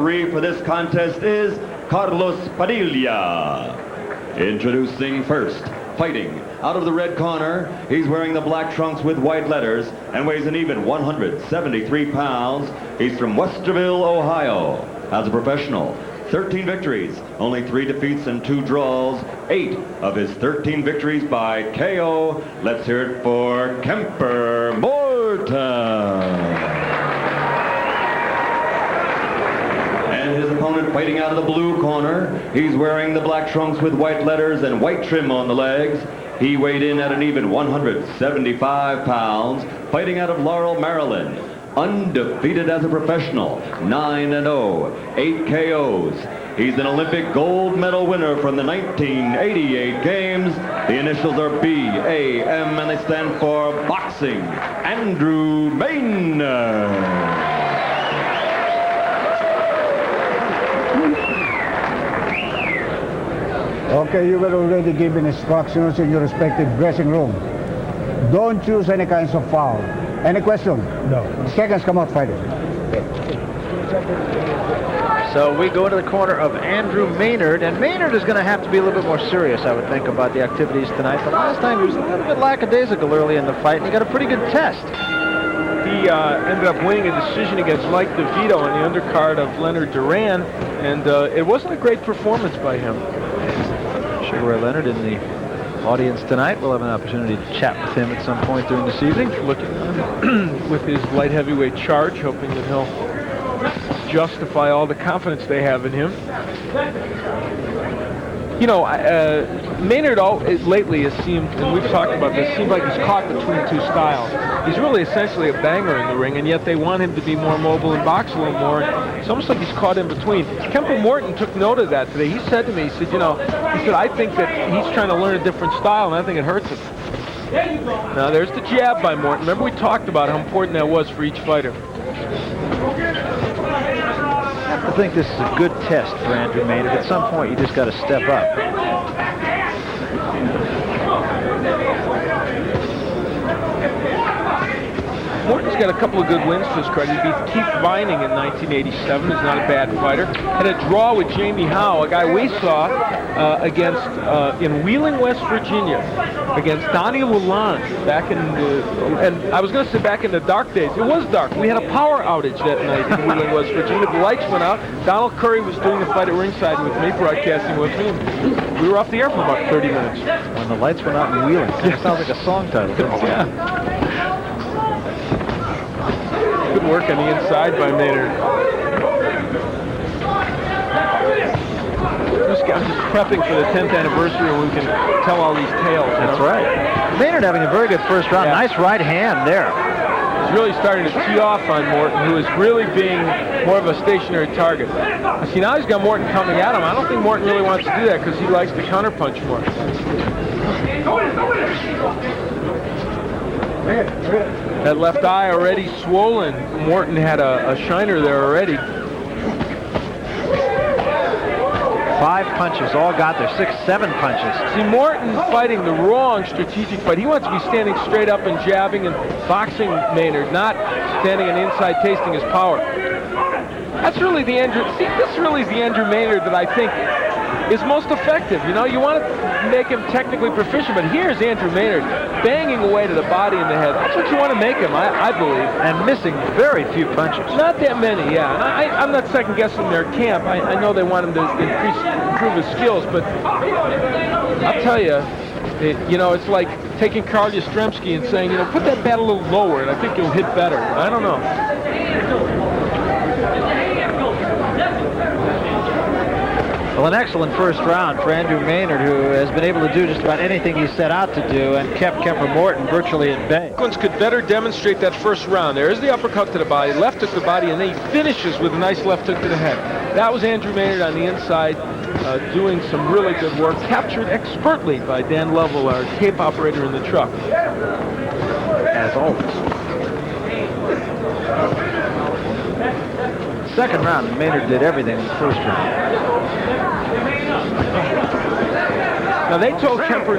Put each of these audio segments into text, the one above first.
referee for this contest is Carlos Padilla. Introducing first, fighting out of the red corner, he's wearing the black trunks with white letters and weighs an even 173 pounds. He's from Westerville, Ohio. As a professional, 13 victories, only 3 defeats and 2 draws, 8 of his 13 victories by KO. Let's hear it for Kemper Morton. And his opponent fighting out of the blue corner, he's wearing the black trunks with white letters and white trim on the legs. He weighed in at an even 175 pounds, fighting out of Laurel, Maryland. Undefeated as a professional, 9-0, 8 KOs. He's an Olympic gold medal winner from the 1988 Games. The initials are BAM and they stand for Boxing. Andrew Maynard. Okay, you were already given instructions in your respective dressing room. Don't choose any kinds of foul. Any question? No. Seconds, come out, fighters. So we go into the corner of Andrew Maynard, and Maynard is going to have to be a little bit more serious, I would think, about the activities tonight. The last time he was a little bit lackadaisical early in the fight, and he got a pretty good test. He ended up winning a decision against Mike DeVito on the undercard of Leonard Duran, and it wasn't a great performance by him. Sugar Ray Leonard in the audience tonight. We'll have an opportunity to chat with him at some point during this evening. Looking with his light heavyweight charge, hoping that he'll justify all the confidence they have in him. You know, Maynard lately has seemed, and we've talked about this, seems like he's caught between two styles. He's really essentially a banger in the ring, and yet they want him to be more mobile and box a little more. It's almost like he's caught in between. Kemper Morton took note of that today. He said to me, he said, you know, I think that he's trying to learn a different style, and I think it hurts him. Now, there's the jab by Morton. Remember we talked about how important that was for each fighter. I think this is a good test for Andrew Maynard. At some point, you just got to step up. Morton's got a couple of good wins to his credit. He beat Keith Vining in 1987. He's not a bad fighter. Had a draw with Jamie Howe, a guy we saw against in Wheeling, West Virginia, against Donnie Lalonde back in the, and I was going to say back in the dark days. It was dark. We had a power outage that night in Wheeling, West Virginia. The lights went out. Donald Curry was doing the fight at ringside with me, broadcasting with me. And we were off the air for about 30 minutes. When the lights went out in Wheeling. It sounds like a song title. Yeah. Good work on the inside by Maynard. I'm just prepping for the 10th anniversary when we can tell all these tales. That's right. Maynard having a very good first round. Yeah. Nice right hand there. He's really starting to tee off on Morton, who is really being more of a stationary target. See, now he's got Morton coming at him. I don't think Morton really wants to do that because he likes to counterpunch more. That left eye already swollen. Morton had a shiner there already. 5 punches, all got there. 6, 7 punches. See, Morton fighting the wrong strategic fight. He wants to be standing straight up and jabbing and boxing Maynard, not standing on the inside tasting his power. That's really the Andrew. See, this really is the Andrew Maynard that I think is most effective. You know, you want to make him technically proficient, but here's Andrew Maynard banging away to the body and the head. That's what you want to make him, I believe. And missing very few punches. Not that many, yeah. And I'm not second-guessing their camp. I know they want him to improve his skills, but I'll tell you, you know, it's like taking Karl Yastrzemski and saying, you know, put that bat a little lower, and I think you'll hit better. I don't know. Well, an excellent first round for Andrew Maynard, who has been able to do just about anything he set out to do and kept Kemper Morton virtually at bay. Could better demonstrate that first round. There's the uppercut to the body, left hook to the body, and then he finishes with a nice left hook to the head. That was Andrew Maynard on the inside, doing some really good work, captured expertly by Dan Lovell, our tape operator in the truck. As always. Second round, Maynard did everything in the first round. Now, they told Kemper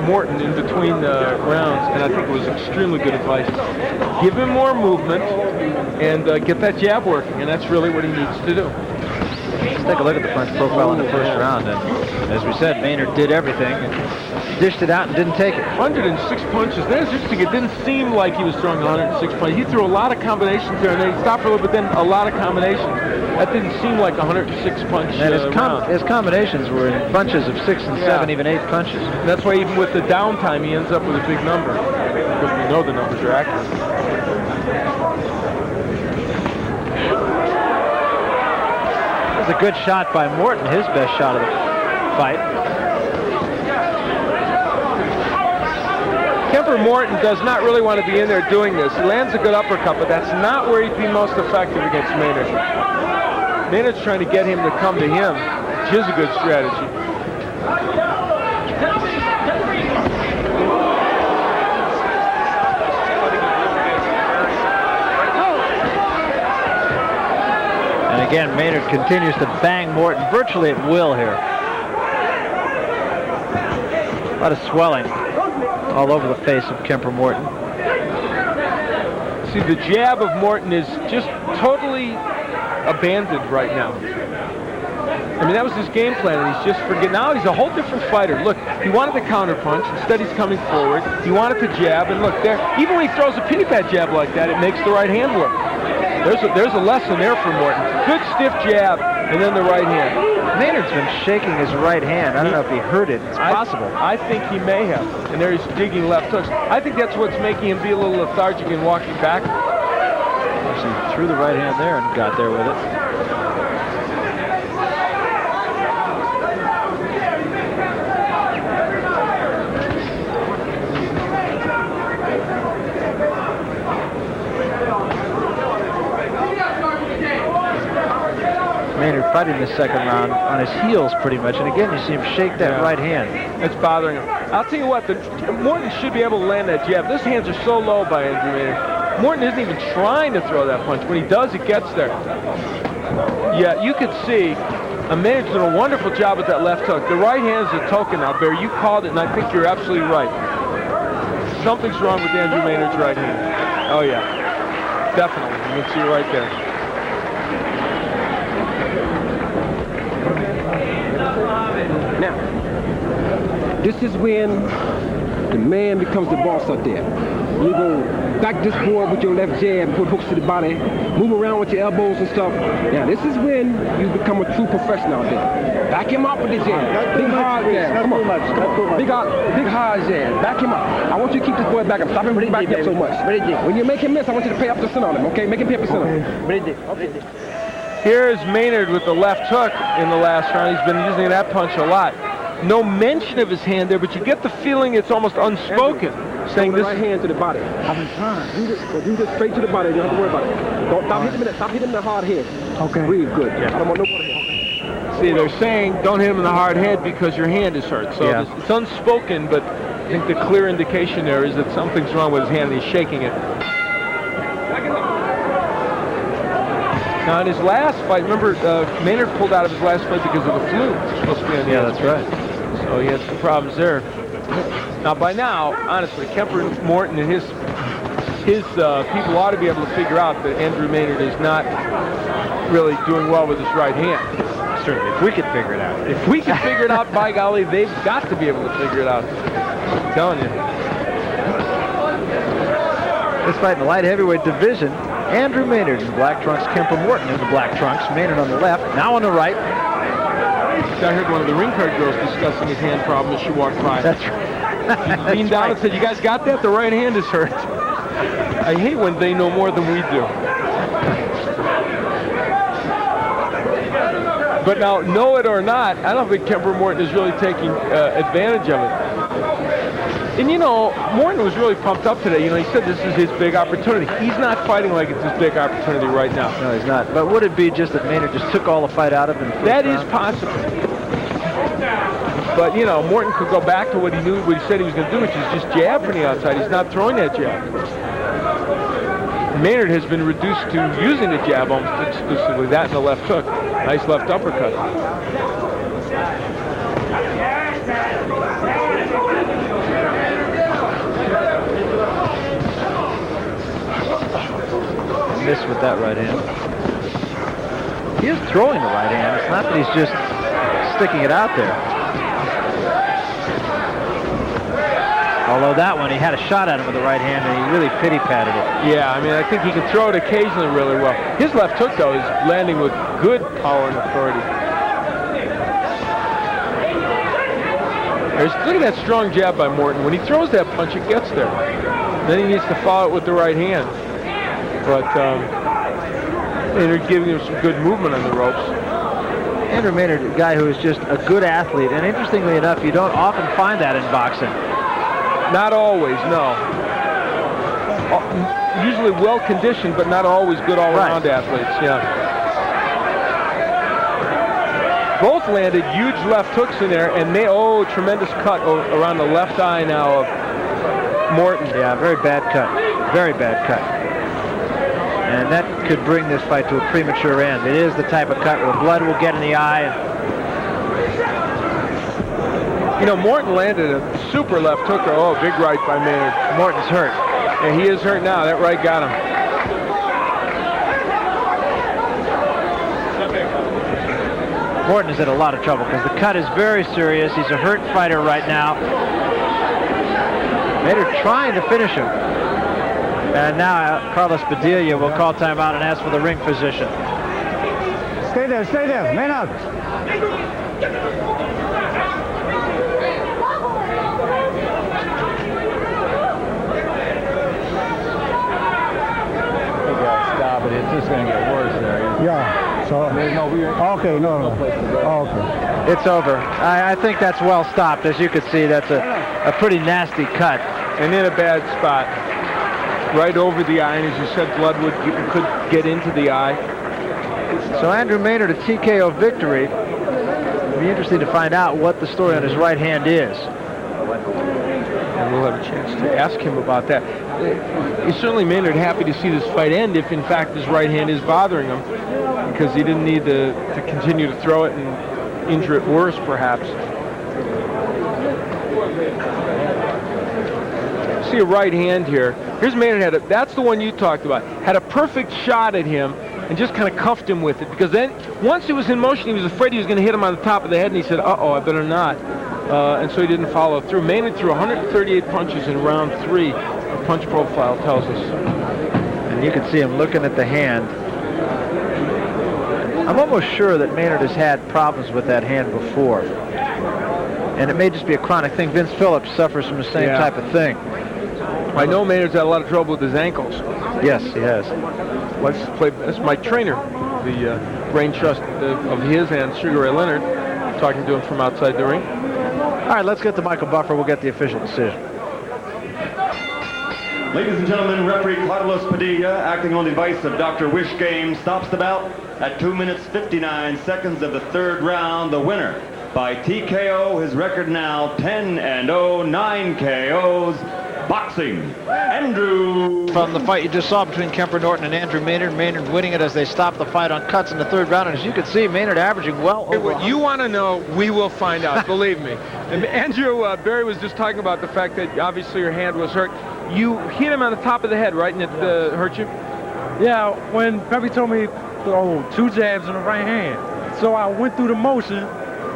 Morton in between the rounds, and I think it was extremely good advice. Give him more movement and get that jab working, and that's really what he needs to do. Let's take a look at the punch profile in the first round. And as we said, Maynard did everything and dished it out and didn't take it. 106 punches. That's interesting. It didn't seem like he was throwing 106 punches. He threw a lot of combinations there, and then he stopped for a little bit, then a lot of combinations. That didn't seem like 106 punch And round. his combinations were in bunches of 6 and 7, even 8 punches. And that's why even with the downtime, he ends up with a big number, because we know the numbers are accurate. It was a good shot by Morton, his best shot of the fight. Kemper Morton does not really want to be in there doing this. He lands a good uppercut, but that's not where he'd be most effective against Maynard. Maynard's trying to get him to come to him, which is a good strategy. And again, Maynard continues to bang Morton virtually at will here. A lot of swelling all over the face of Kemper Morton. See, the jab of Morton is just totally abandoned right now. I mean, that was his game plan, and he's just forgetting. Now he's a whole different fighter. Look, he wanted the counter punch. Instead, he's coming forward. He wanted to jab, and look, there. Even when he throws a penny pad jab like that, it makes the right hand work. There's a lesson there for Morton. Good stiff jab, and then the right hand. Maynard's been shaking his right hand. I don't know if he hurt it. It's possible. I think he may have. And there he's digging left hooks. I think that's what's making him be a little lethargic and walking back. He threw the right hand there and got there with it. Maynard fighting the second round on his heels pretty much, and again you see him shake that right hand. It's bothering him. I'll tell you what, Morton should be able to land that jab. Those hands are so low by Andrew Maynard. Morton isn't even trying to throw that punch. When he does, it gets there. Yeah, you could see Maynard's doing a wonderful job with that left hook. The right hand is a token now, Barry. You called it, and I think you're absolutely right. Something's wrong with Andrew Maynard's right hand. Oh, yeah. Definitely. You can see it right there. Now, this is when the man becomes the boss out there. You go back this board with your left jab, put hooks to the body, move around with your elbows and stuff. Now, this is when you become a true professional out there. Back him up with the jab. Big hard jab. Come on. Big hard jab. Back him up. I want you to keep this boy back up. Stop him from backing up so much. When you make him miss, I want you to pay up the center on him, okay? Make him pay up the center. Here's Maynard with the left hook in the last round. He's been using that punch a lot. No mention of his hand there, but you get the feeling it's almost unspoken. Saying the this right hand to the body. You just straight to the body. You don't have to worry about it. Don't stop hitting him in the hard head. Okay. Breathe good. Yeah. I don't want no more. See, they're saying don't hit him in the hard head because your hand is hurt. So it's unspoken, but I think the clear indication there is that something's wrong with his hand and he's shaking it. Now, in his last fight, remember, Maynard pulled out of his last fight because of the flu. Supposed to be on the that's right. So he had some problems there. Now, by now, honestly, Kemper Morton and his people ought to be able to figure out that Andrew Maynard is not really doing well with his right hand. Certainly, if we could figure it out. If we can figure it out, by golly, they've got to be able to figure it out. I'm telling you. This fight in the light heavyweight division, Andrew Maynard in the black trunks, Kemper Morton in the black trunks. Maynard on the left, now on the right. I heard one of the ring card girls discussing his hand problem as she walked by. That's right. She leaned down and said, "You guys got that? The right hand is hurt." I hate when they know more than we do. But now, know it or not, I don't think Kemper Morton is really taking advantage of it. And, you know, Morton was really pumped up today. You know, he said this is his big opportunity. He's not fighting like it's his big opportunity right now. No, he's not. But would it be just that Maynard just took all the fight out of him? That is possible. But, you know, Morton could go back to what he said he was going to do, which is just jab from the outside. He's not throwing that jab. Maynard has been reduced to using the jab almost exclusively, that and the left hook. Nice left uppercut. miss with that right hand. He is throwing the right hand. It's not that he's just sticking it out there. Although that one, he had a shot at him with the right hand, and he really pity-patted it. Yeah, I mean, I think he can throw it occasionally really well. His left hook, though, is landing with good power and authority. Look at that strong jab by Morton. When he throws that punch, it gets there. Then he needs to follow it with the right hand. But they're giving him some good movement on the ropes. Andrew Maynard, a guy who is just a good athlete, and interestingly enough, you don't often find that in boxing. Not always, no. Usually well-conditioned, but not always good all-around athletes, yeah. Both landed huge left hooks in there, and tremendous cut around the left eye now of Morton. Yeah, very bad cut. Very bad cut. And that could bring this fight to a premature end. It is the type of cut where blood will get in the eye. You know, Morton landed a super left hook. Oh, big right by Maynard. Morton's hurt. Yeah, he is hurt now. That right got him. Morton is in a lot of trouble because the cut is very serious. He's a hurt fighter right now. Maynard trying to finish him. And now Carlos Padilla will call timeout and ask for the ring physician. Stay there, Maynard. Stop it. It's just going to get worse there. Yeah. So okay, no. Okay. It's over. I think that's well stopped. As you can see, that's a pretty nasty cut. And in a bad spot. Right over the eye, and as you said, blood could get into the eye. So Andrew Maynard, a TKO victory. It'll be interesting to find out what the story on his right hand is. And we'll have a chance to ask him about that. He's certainly Maynard happy to see this fight end if, in fact, his right hand is bothering him, because he didn't need to continue to throw it and injure it worse, perhaps. See a right hand here. Here's Maynard that's the one you talked about. Had a perfect shot at him and just kind of cuffed him with it, because then once he was in motion, he was afraid he was going to hit him on the top of the head, and he said, uh-oh, I better not. And so he didn't follow through. Maynard threw 138 punches in round 3, the punch profile tells us. And you can see him looking at the hand. I'm almost sure that Maynard has had problems with that hand before. And it may just be a chronic thing. Vince Phillips suffers from the same type of thing. I know Maynard's had a lot of trouble with his ankles. Yes, he has. That's my trainer, the brain trust of his and Sugar Ray Leonard, talking to him from outside the ring. All right, let's get to Michael Buffer. We'll get the official decision. Ladies and gentlemen, referee Carlos Padilla, acting on the advice of Dr. Wish Game, stops the bout at 2 minutes 59 seconds of the third round. The winner by TKO, his record now 10-0, 9 KOs. Boxing, Andrew. From the fight you just saw between Kemper Morton and Andrew Maynard, Maynard winning it as they stop the fight on cuts in the third round. And as you can see, Maynard averaging well over. What you want to know, we will find out, believe me. And Andrew, Barry was just talking about the fact that obviously your hand was hurt. You hit him on the top of the head, right, and it hurt you? Yeah, when Peppy told me, oh, 2 jabs in the right hand. So I went through the motion,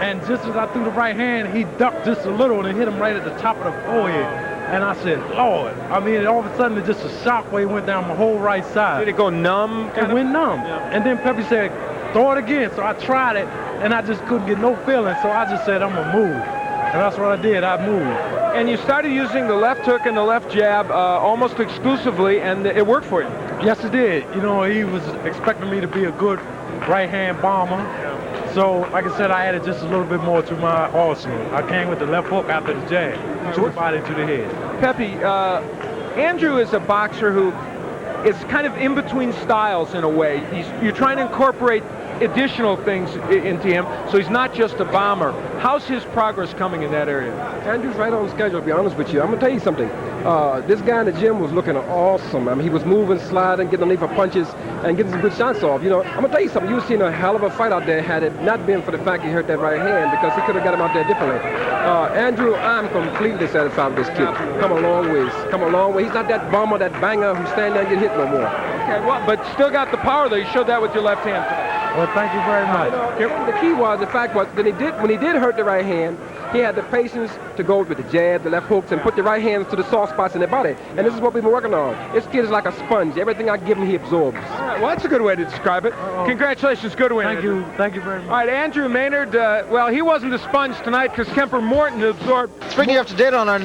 and just as I threw the right hand, he ducked just a little and hit him right at the top of the forehead. And I said, Lord. I mean, all of a sudden, just a shockwave went down my whole right side. Did it go numb? It went numb. Yeah. And then Peppy said, throw it again. So I tried it, and I just couldn't get no feeling. So I just said, I'm going to move. And that's what I did. I moved. And you started using the left hook and the left jab almost exclusively, and it worked for you. Yes, it did. You know, he was expecting me to be a good right-hand bomber. So, like I said, I added just a little bit more to my arsenal. I came with the left hook after the jab, to the body, to the head. Peppy, Andrew is a boxer who is kind of in between styles in a way. You're trying to incorporate additional things into him, so he's not just a bomber. How's his progress coming in that area? Andrew's right on schedule, to be honest with you. I'm going to tell you something. This guy in the gym was looking awesome. I mean, he was moving, sliding, getting underneath for punches, and getting some good shots off. You know, I'm going to tell you something. You've seen a hell of a fight out there had it not been for the fact he hurt that right hand, because he could have got him out there differently. Andrew, I'm completely satisfied with this kid. Come a long ways. Come a long way. He's not that bomber, that banger who stand there and get hit no more. Okay, well, but still got the power, though. You showed that with your left hand today. Well, thank you very much. The key was, the fact was, when he did hurt the right hand, he had the patience to go with the jab, the left hooks, and put the right hands to the soft spots in the body. And this is what we've been working on. This kid is like a sponge. Everything I give him, he absorbs. All right, well, that's a good way to describe it. Congratulations, good win. Thank you very much. All right, Andrew Maynard, well, he wasn't a sponge tonight because Kemper Morton absorbed. Let's bring you up to date on our